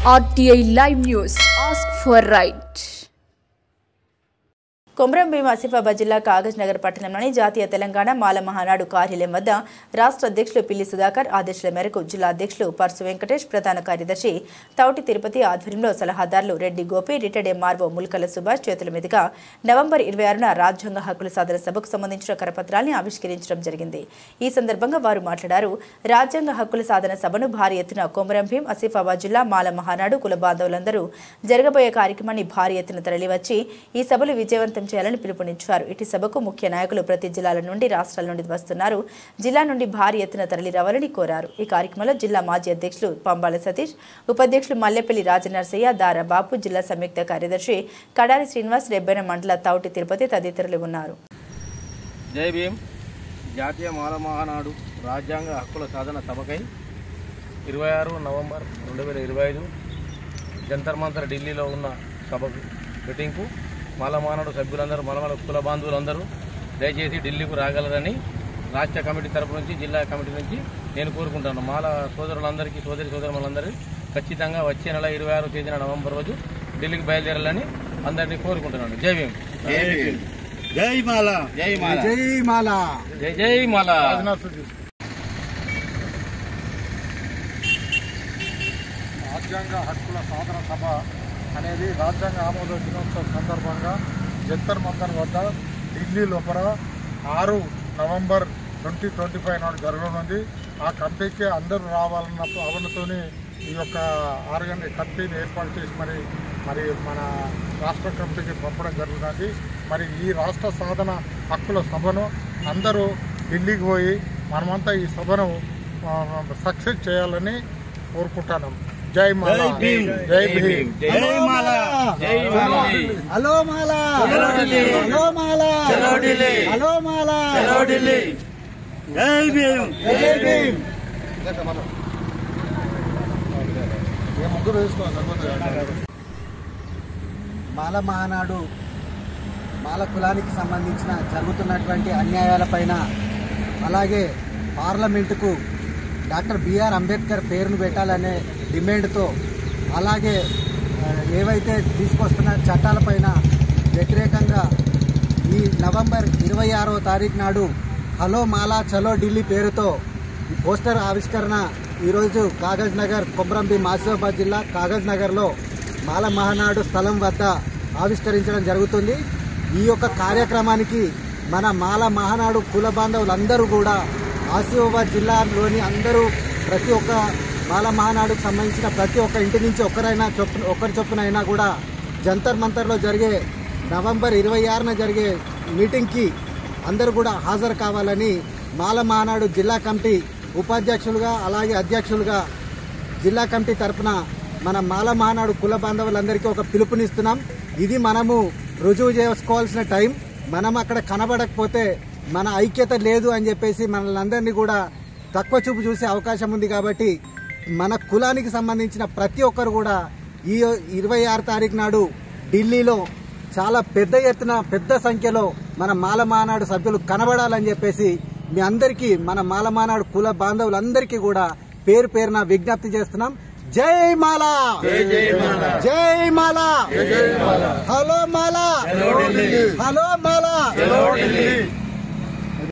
RTI Live News. Ask for right. Komaram Bheem Asifabad జిల్లా కాగజ్ నగర్ పట్టణంలోని జాతీయ తెలంగాణ మాల మహానాడు కార్యాలయం వద్ద రాష్ట్ర అధ్యక్షులు పిల్లి సుధాకర్ ఆదేశాల మేరకు జిల్లా అధ్యక్షులు పర్సు వెంకటేష్, ప్రధాన కార్యదర్శి తౌటి తిరుపతి ఆధ్వర్యంలో సలహాదారులు రెడ్డి గోపి, రిటైర్డ్ ఎంఆర్ఓ ముల్కల సుభాష్ చేతుల మీదుగా నవంబర్ 26న రాజ్యాంగ హక్కుల సాధన సభకు సంబంధించిన కరపత్రాన్ని ఆవిష్కరించడం జరిగింది. ఈ సందర్భంగా వారు మాట్లాడారు. రాజ్యాంగ హక్కుల సాధన సభను భారీ ఎత్తున కొమరంభీం ఆసిఫాబాద్ జిల్లా మాల మహానాడు కుల బాంధవులందరూ జరగబోయే కార్యక్రమాన్ని భారీ ఎత్తున తరలివచ్చి ఈ సభలు విజయవంతం చేయాలని పిలుపునిచ్చారు. ఇటు సభకు ముఖ్య నాయకులు ప్రతి జిల్లాల నుండి, రాష్ట్రాల నుండి వస్తున్నారు. జిల్లా నుండి భారీ ఎత్తున తరలి రావాలని కోరారు. ఈ కార్యక్రమంలో జిల్లా మాజీ అధ్యక్షులు పంబాల సతీష్, ఉపాధ్యక్షులు మల్లెపల్లి రాజనర్సయ్య, దారా బాపు, జిల్లా సంయుక్త కార్యదర్శి కడారి శ్రీనివాస్, రెబ్బెన మండల తౌటి తిరుపతి తదితరులు ఉన్నారు. జై భీమ్. జాతీయ మాల మహానాడు రాజ్యాంగ హక్కుల సాధన సభకై 26 నవంబర్ 2025 జంతర్ మంతర్ ఢిల్లీలో ఉన్న సభకు మీటింగ్కు మాల మహానాడు సభ్యులందరూ, మలమల కుల బాంధవులందరూ దయచేసి ఢిల్లీకు రాగలరని రాష్ట్ర కమిటీ తరపు నుంచి, జిల్లా కమిటీ నుంచి నేను కోరుకుంటాను. మాల సోదరులందరికీ, సోదరులందరూ ఖచ్చితంగా వచ్చే నెల 26వ తేదీన నవంబర్ రోజు ఢిల్లీకి బయలుదేరాలని అందరినీ కోరుకుంటున్నాను. జై భీమ్. జై మాల. జై మాల. జై మాల. జై జై మాల. రాజ్యాంగ హక్కుల సాధన సభ అనేది రాజ్యాంగ ఆమోద దినోత్సవం సందర్భంగా జంతర్ మంతర్ వద్ద ఢిల్లీ లోపల 6 నవంబర్ 2025 నాడు జరగనుంది. ఆ కమిటీకి అందరూ రావాలన్న భావనతోని ఈ యొక్క కమిటీని ఏర్పాటు చేసి మరి మన రాష్ట్ర కమిటీకి పంపడం జరుగుతుంది. మరి ఈ రాష్ట్ర సాధన హక్కుల సభను అందరూ ఢిల్లీకి పోయి మనమంతా ఈ సభను సక్సెస్ చేయాలని కోరుకుంటున్నాం. జై మాల. జై భీమ్. జై మాల. జై హలో మాల. హలో మాల. హలో మాల. జై భీమ్. జై భీమ్. మాల మహానాడు మాల కులానికి సంబంధించిన జరుగుతున్నటువంటి అన్యాయాలపైన, అలాగే పార్లమెంటుకు డాక్టర్ బిఆర్ అంబేద్కర్ పేరును పెట్టాలనే డిమాండ్తో, అలాగే ఏవైతే తీసుకొస్తున్న చట్టాలపైన వ్యతిరేకంగా ఈ నవంబర్ 26వ తారీఖు నాడు హలో మాలా చలో ఢిల్లీ పేరుతో పోస్టర్ ఆవిష్కరణ ఈరోజు కాగజ్ నగర్, కొమరంభీం ఆసిఫాబాద్ జిల్లా కాగజ్ నగర్లో మాల మహానాడు స్థలం వద్ద ఆవిష్కరించడం జరుగుతుంది. ఈ యొక్క కార్యక్రమానికి మన మాల మహానాడు కుల బాంధవులందరూ కూడా, ఆసిఫాబాద్ జిల్లాలోని అందరూ, ప్రతి ఒక్క మాల మహానాడుకు సంబంధించిన ప్రతి ఒక్క ఇంటి నుంచి ఒకరి చొప్పునైనా కూడా జంతర్ మంతర్లో జరిగే నవంబర్ 26న జరిగే మీటింగ్కి అందరూ కూడా హాజరు కావాలని మాల మహానాడు జిల్లా కమిటీ ఉపాధ్యక్షులుగా, అలాగే అధ్యక్షులుగా జిల్లా కమిటీ తరఫున మన మాల మహానాడు కుల బాంధవులందరికీ ఒక పిలుపునిస్తున్నాం. ఇది మనము రుజువు చేసుకోవాల్సిన టైం. మనం అక్కడ కనబడకపోతే మన ఐక్యత లేదు అని చెప్పేసి మనల్ని కూడా తక్కువ చూపు చూసే అవకాశం ఉంది. కాబట్టి మన కులానికి సంబంధించిన ప్రతి ఒక్కరు కూడా ఈ 26 తారీఖు నాడు ఢిల్లీలో చాలా పెద్ద ఎత్తున, పెద్ద సంఖ్యలో మన మాల మహానాడు సభ్యులు కనబడాలని చెప్పేసి మీ అందరికీ, మన మాల మహానాడు కుల బాంధవులందరికీ కూడా పేరు పేరున విజ్ఞప్తి చేస్తున్నాం. జై మాల. జై మాల. హలో మాల. హలో మాల.